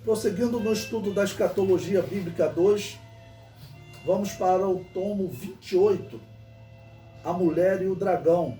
Prosseguindo no estudo da Escatologia Bíblica 2, vamos para o tomo 28, A Mulher e o Dragão,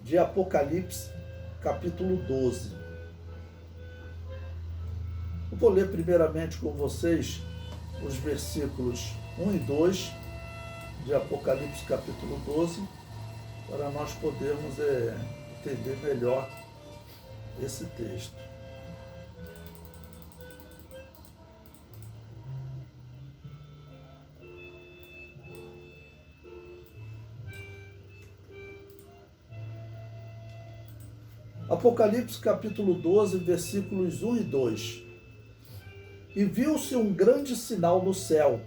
de Apocalipse, capítulo 12. Eu vou ler primeiramente com vocês os versículos 1 e 2 de Apocalipse, capítulo 12, para nós podermos entender melhor esse texto. Apocalipse capítulo 12, versículos 1 e 2. E viu-se um grande sinal no céu,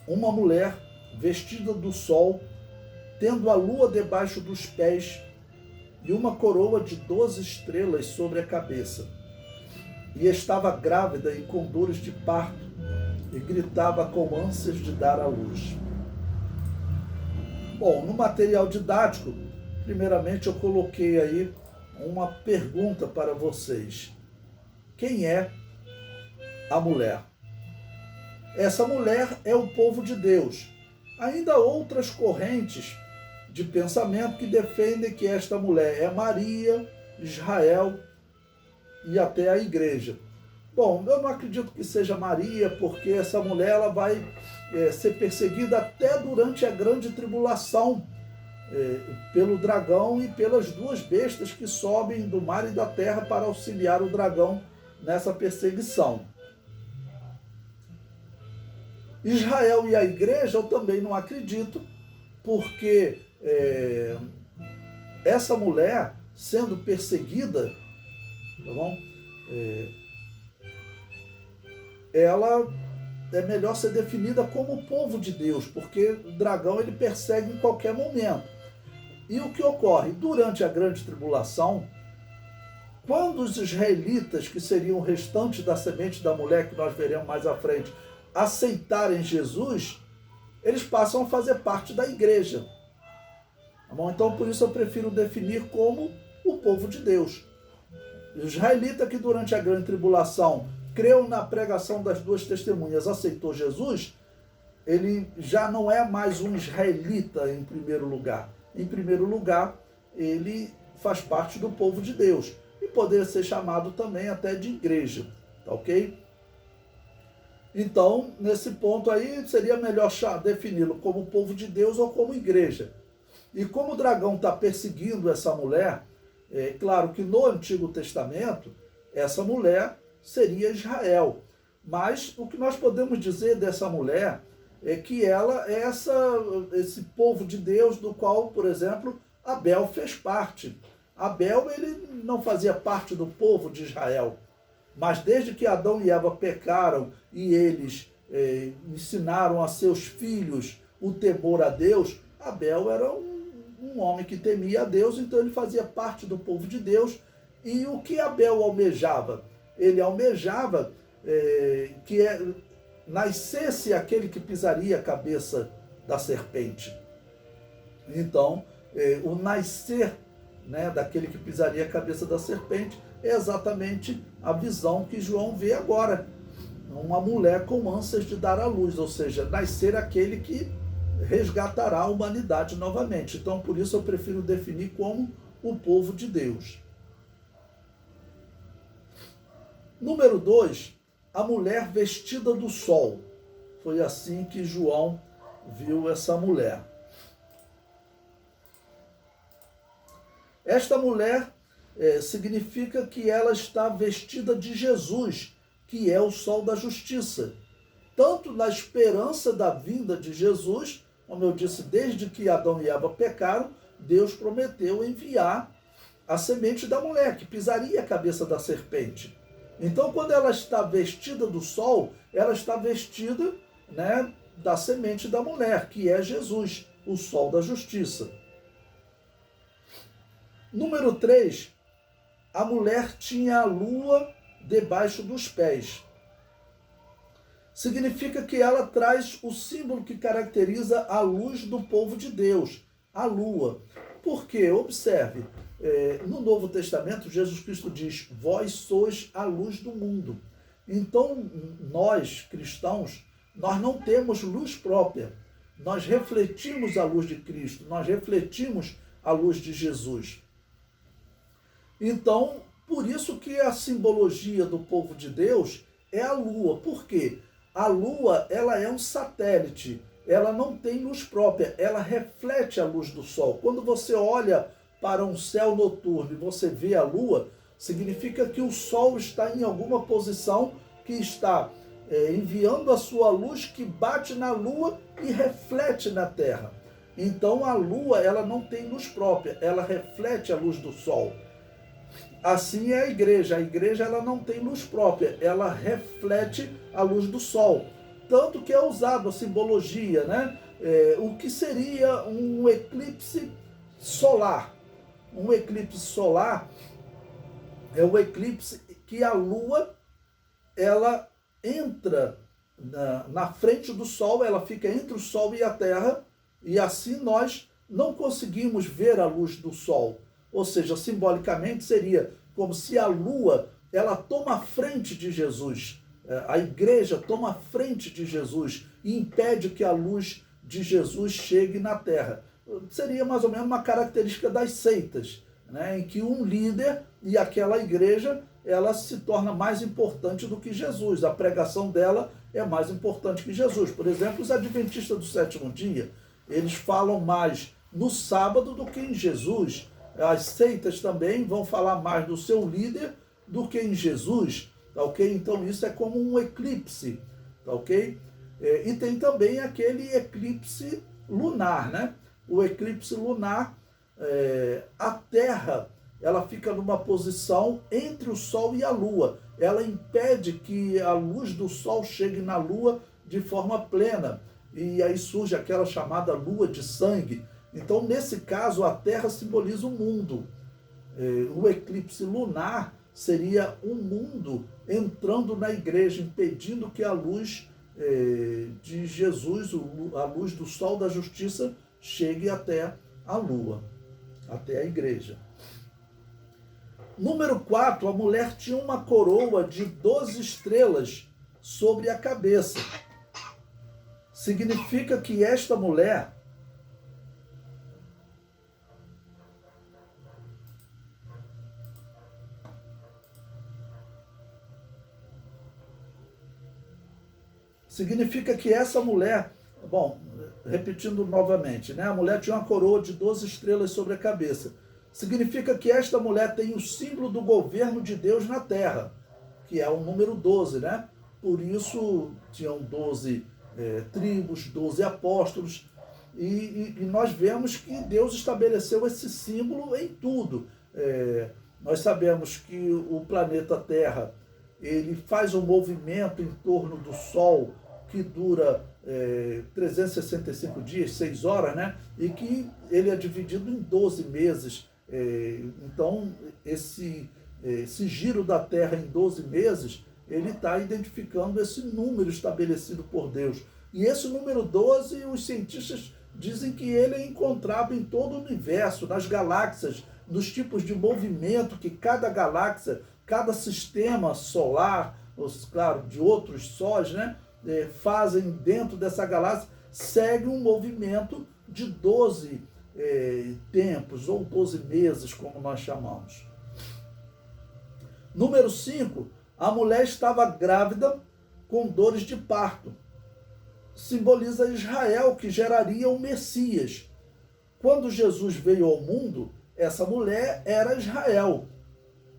uma mulher vestida do sol, tendo a lua debaixo dos pés e uma coroa de 12 estrelas sobre a cabeça. E estava grávida e com dores de parto, e gritava com ânsias de dar à luz. Bom, no material didático, primeiramente eu coloquei aí uma pergunta para vocês. Quem é a mulher? Essa mulher é o povo de Deus. Ainda há outras correntes de pensamento que defendem que esta mulher é Maria, Israel e até a igreja. Bom, eu não acredito que seja Maria, porque essa mulher ela vai ser perseguida até durante a grande tribulação, pelo dragão e pelas duas bestas que sobem do mar e da terra para auxiliar o dragão nessa perseguição. Israel e a igreja eu também não acredito, porque essa mulher sendo perseguida, tá bom? Ela é melhor ser definida como o povo de Deus, porque o dragão ele persegue em qualquer momento. E o que ocorre? Durante a grande tribulação, quando os israelitas, que seriam o restante da semente da mulher, que nós veremos mais à frente, aceitarem Jesus, eles passam a fazer parte da igreja. Tá bom? Então, por isso eu prefiro definir como o povo de Deus. O israelita que durante a grande tribulação creu na pregação das duas testemunhas, aceitou Jesus, ele já não é mais um israelita em primeiro lugar. Em primeiro lugar, ele faz parte do povo de Deus. E poderia ser chamado também até de igreja. Tá ok? Então, nesse ponto aí, seria melhor defini-lo como povo de Deus ou como igreja. E como o dragão está perseguindo essa mulher, é claro que no Antigo Testamento, essa mulher seria Israel. Mas o que nós podemos dizer dessa mulher é que ela é esse povo de Deus do qual, por exemplo, Abel fez parte. Abel ele não fazia parte do povo de Israel, mas desde que Adão e Eva pecaram e eles ensinaram a seus filhos o temor a Deus, Abel era um homem que temia a Deus, então ele fazia parte do povo de Deus. E o que Abel almejava? Ele almejava que nascesse aquele que pisaria a cabeça da serpente. Então, o nascer, né, daquele que pisaria a cabeça da serpente é exatamente a visão que João vê agora. Uma mulher com ânsias de dar à luz, ou seja, nascer aquele que resgatará a humanidade novamente. Então, por isso eu prefiro definir como o povo de Deus. Número 2, a mulher vestida do sol. Foi assim que João viu essa mulher. Esta mulher significa que ela está vestida de Jesus, que é o sol da justiça. Tanto na esperança da vinda de Jesus, como eu disse, desde que Adão e Eva pecaram, Deus prometeu enviar a semente da mulher, que pisaria a cabeça da serpente. Então, quando ela está vestida do sol, ela está vestida, né, da semente da mulher, que é Jesus, o sol da justiça. Número 3, a mulher tinha a lua debaixo dos pés. Significa que ela traz o símbolo que caracteriza a luz do povo de Deus, a lua. Porque, observe, no Novo Testamento, Jesus Cristo diz, vós sois a luz do mundo. Então, nós, cristãos, nós não temos luz própria. Nós refletimos a luz de Cristo, nós refletimos a luz de Jesus. Então, por isso que a simbologia do povo de Deus é a lua. Por quê? A lua, ela é um satélite, ela não tem luz própria, ela reflete a luz do sol. Quando você olha para um céu noturno e você vê a lua, significa que o sol está em alguma posição que está enviando a sua luz que bate na lua e reflete na terra. Então a lua, ela não tem luz própria, ela reflete a luz do sol. Assim é a igreja ela não tem luz própria, ela reflete a luz do sol. Tanto que é usado a simbologia, né? O que seria um eclipse solar. Um eclipse solar é o eclipse que a lua, ela entra na frente do sol, ela fica entre o sol e a terra, e assim nós não conseguimos ver a luz do sol. Ou seja, simbolicamente seria como se a lua, ela toma a frente de Jesus. A igreja toma a frente de Jesus e impede que a luz de Jesus chegue na terra. Seria mais ou menos uma característica das seitas, né, em que um líder e aquela igreja, ela se torna mais importante do que Jesus. A pregação dela é mais importante que Jesus. Por exemplo, os adventistas do sétimo dia, eles falam mais no sábado do que em Jesus. As seitas também vão falar mais do seu líder do que em Jesus, tá ok? Então isso é como um eclipse, tá ok? E tem também aquele eclipse lunar, né? O eclipse lunar, a Terra, ela fica numa posição entre o Sol e a Lua. Ela impede que a luz do Sol chegue na Lua de forma plena. E aí surge aquela chamada lua de sangue. Então, nesse caso, a Terra simboliza o mundo. O eclipse lunar seria um mundo entrando na igreja, impedindo que a luz de Jesus, a luz do sol da justiça, chegue até a lua, até a igreja. Número 4, a mulher tinha uma coroa de 12 estrelas sobre a cabeça. Significa que esta mulher essa mulher, bom, repetindo novamente, né? A mulher tinha uma coroa de 12 estrelas sobre a cabeça. Significa que esta mulher tem o símbolo do governo de Deus na terra, que é o número 12, né? Por isso tinham 12 tribos, 12 apóstolos, e nós vemos que Deus estabeleceu esse símbolo em tudo. Nós sabemos que o planeta Terra, ele faz um movimento em torno do Sol que dura 365 dias, 6 horas, né? E que ele é dividido em 12 meses. Então, esse giro da Terra em 12 meses, ele está identificando esse número estabelecido por Deus. E esse número 12, os cientistas dizem que ele é encontrado em todo o universo, nas galáxias, nos tipos de movimento que cada galáxia, cada sistema solar, claro, de outros sóis, né, fazem dentro dessa galáxia, segue um movimento de 12 tempos, ou 12 meses, como nós chamamos. Número 5, a mulher estava grávida com dores de parto. Simboliza Israel, que geraria o Messias. Quando Jesus veio ao mundo, essa mulher era Israel.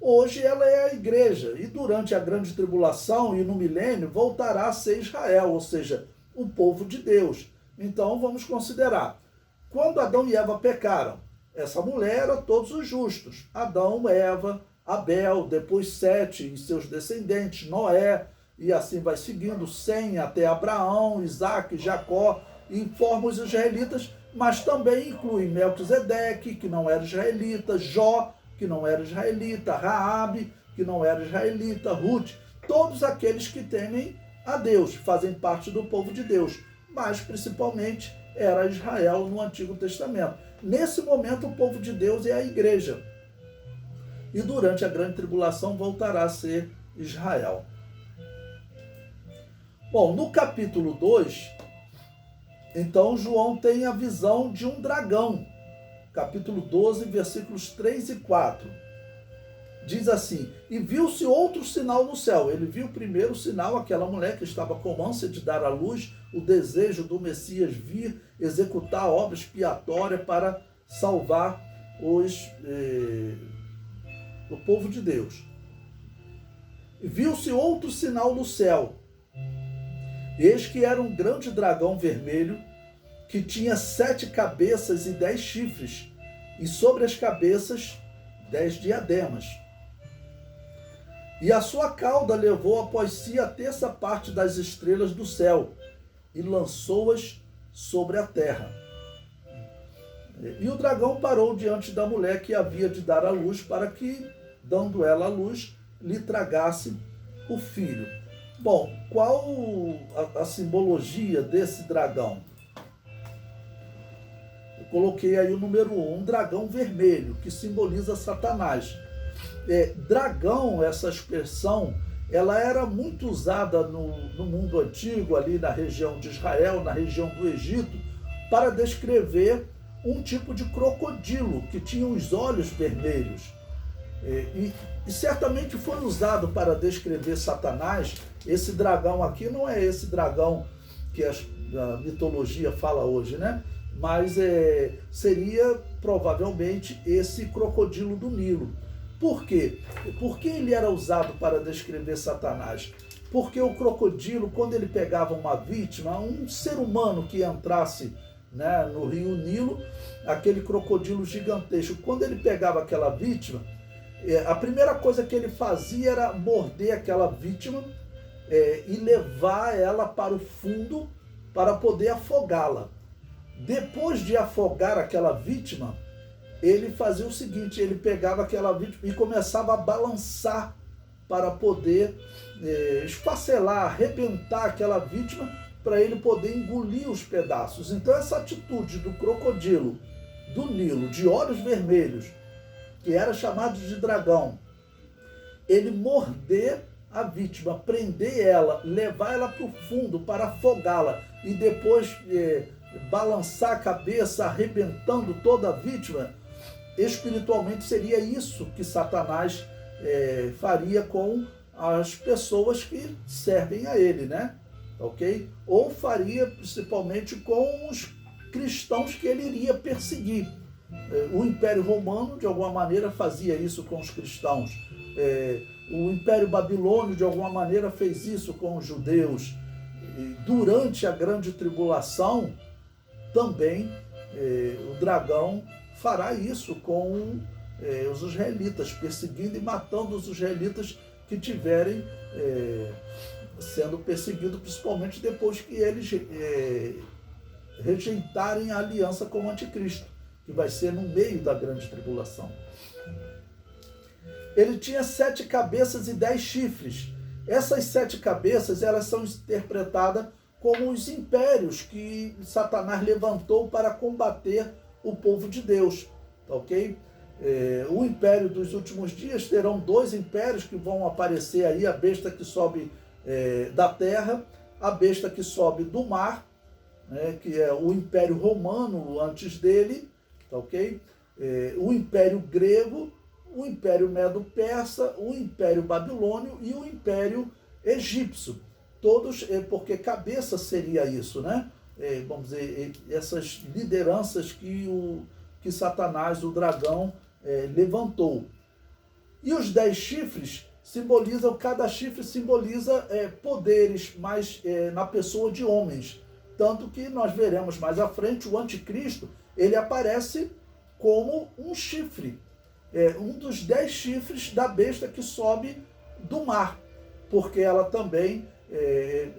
Hoje ela é a igreja, e durante a grande tribulação e no milênio voltará a ser Israel, ou seja, o povo de Deus. Então vamos considerar, quando Adão e Eva pecaram, essa mulher era todos os justos. Adão, Eva, Abel, depois Sete e seus descendentes, Noé, e assim vai seguindo, Sem até Abraão, Isaac, Jacó, e informa os israelitas, mas também inclui Melquisedeque, que não era israelita, Jó, que não era israelita, Raabe, que não era israelita, Ruth, todos aqueles que temem a Deus, fazem parte do povo de Deus, mas principalmente era Israel no Antigo Testamento. Nesse momento, o povo de Deus é a igreja. E durante a grande tribulação voltará a ser Israel. Bom, no capítulo 2, então João tem a visão de um dragão. Capítulo 12, versículos 3 e 4. Diz assim: e viu-se outro sinal no céu. Ele viu o primeiro sinal, aquela mulher que estava com ânsia de dar à luz, o desejo do Messias vir executar a obra expiatória para salvar o povo de Deus. E viu-se outro sinal no céu. Eis que era um grande dragão vermelho, que tinha 7 cabeças e 10 chifres, e sobre as cabeças 10 diademas. E a sua cauda levou após si a terça parte das estrelas do céu, e lançou-as sobre a terra. E o dragão parou diante da mulher que havia de dar à luz, para que, dando ela à luz, lhe tragasse o filho. Bom, qual a simbologia desse dragão? Eu coloquei aí o número 1, um dragão vermelho, que simboliza Satanás. Dragão, essa expressão, ela era muito usada no mundo antigo, ali na região de Israel, na região do Egito, para descrever um tipo de crocodilo que tinha os olhos vermelhos. E certamente foi usado para descrever Satanás. Esse dragão aqui não é esse dragão que a mitologia fala hoje, né? Mas seria provavelmente esse crocodilo do Nilo. Por quê? Porque ele era usado para descrever Satanás? Porque o crocodilo, quando ele pegava uma vítima, um ser humano que entrasse, né, no rio Nilo, aquele crocodilo gigantesco, quando ele pegava aquela vítima, a primeira coisa que ele fazia era morder aquela vítima e levar ela para o fundo para poder afogá-la. Depois de afogar aquela vítima, ele fazia o seguinte: ele pegava aquela vítima e começava a balançar para poder esfacelar, arrebentar aquela vítima, para ele poder engolir os pedaços. Então essa atitude do crocodilo do Nilo, de olhos vermelhos, que era chamado de dragão, ele morder a vítima, prender ela, levar ela para o fundo para afogá-la e depois balançar a cabeça, arrebentando toda a vítima, espiritualmente seria isso que Satanás faria com as pessoas que servem a ele, né? Ok? Ou faria principalmente com os cristãos que ele iria perseguir. O Império Romano, de alguma maneira, fazia isso com os cristãos. O Império Babilônio, de alguma maneira, fez isso com os judeus. Durante a Grande Tribulação, também o dragão fará isso com os israelitas, perseguindo e matando os israelitas que tiverem sendo perseguidos, principalmente depois que eles rejeitarem a aliança com o anticristo, que vai ser no meio da grande tribulação. Ele tinha 7 cabeças e 10 chifres. Essas 7 cabeças, elas são interpretadas como os impérios que Satanás levantou para combater o povo de Deus, ok? O império dos últimos dias terão 2 impérios que vão aparecer aí: a besta que sobe da terra, a besta que sobe do mar, né, que é o Império Romano antes dele, ok? O Império Grego, o Império Medo-Persa, o Império Babilônio e o Império Egípcio. Todos, porque cabeça seria isso, né? Vamos dizer, essas lideranças que Satanás, o dragão, levantou. E os 10 chifres simbolizam, cada chifre simboliza poderes, mas na pessoa de homens. Tanto que nós veremos mais à frente, o anticristo, ele aparece como um chifre, um dos 10 chifres da besta que sobe do mar, porque ela também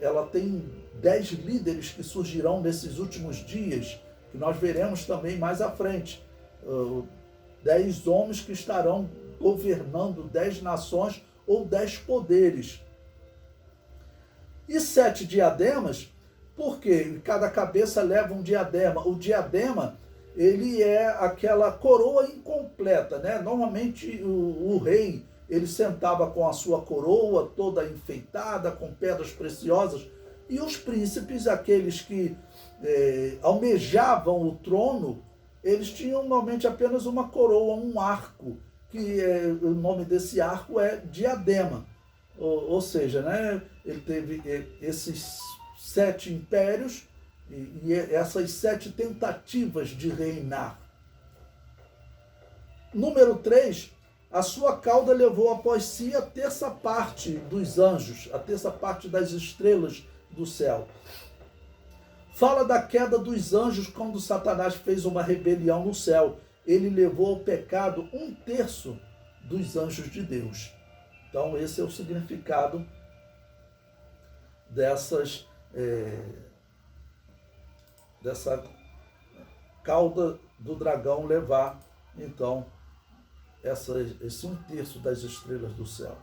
ela tem 10 líderes que surgirão nesses últimos dias, que nós veremos também mais à frente. 10 homens que estarão governando 10 nações ou 10 poderes. E 7 diademas, porque cada cabeça leva um diadema. O diadema, ele é aquela coroa incompleta, né? Normalmente o rei, ele sentava com a sua coroa toda enfeitada, com pedras preciosas, E os príncipes, aqueles que almejavam o trono, eles tinham normalmente apenas uma coroa, um arco, que o nome desse arco é diadema. Ou seja, né, ele teve esses 7 impérios e essas 7 tentativas de reinar. Número 3, a sua cauda levou após si a terça parte dos anjos, a terça parte das estrelas do céu. Fala da queda dos anjos quando Satanás fez uma rebelião no céu. Ele levou ao pecado 1/3 dos anjos de Deus. Então, esse é o significado dessa cauda do dragão levar, então, esse 1/3 das estrelas do céu.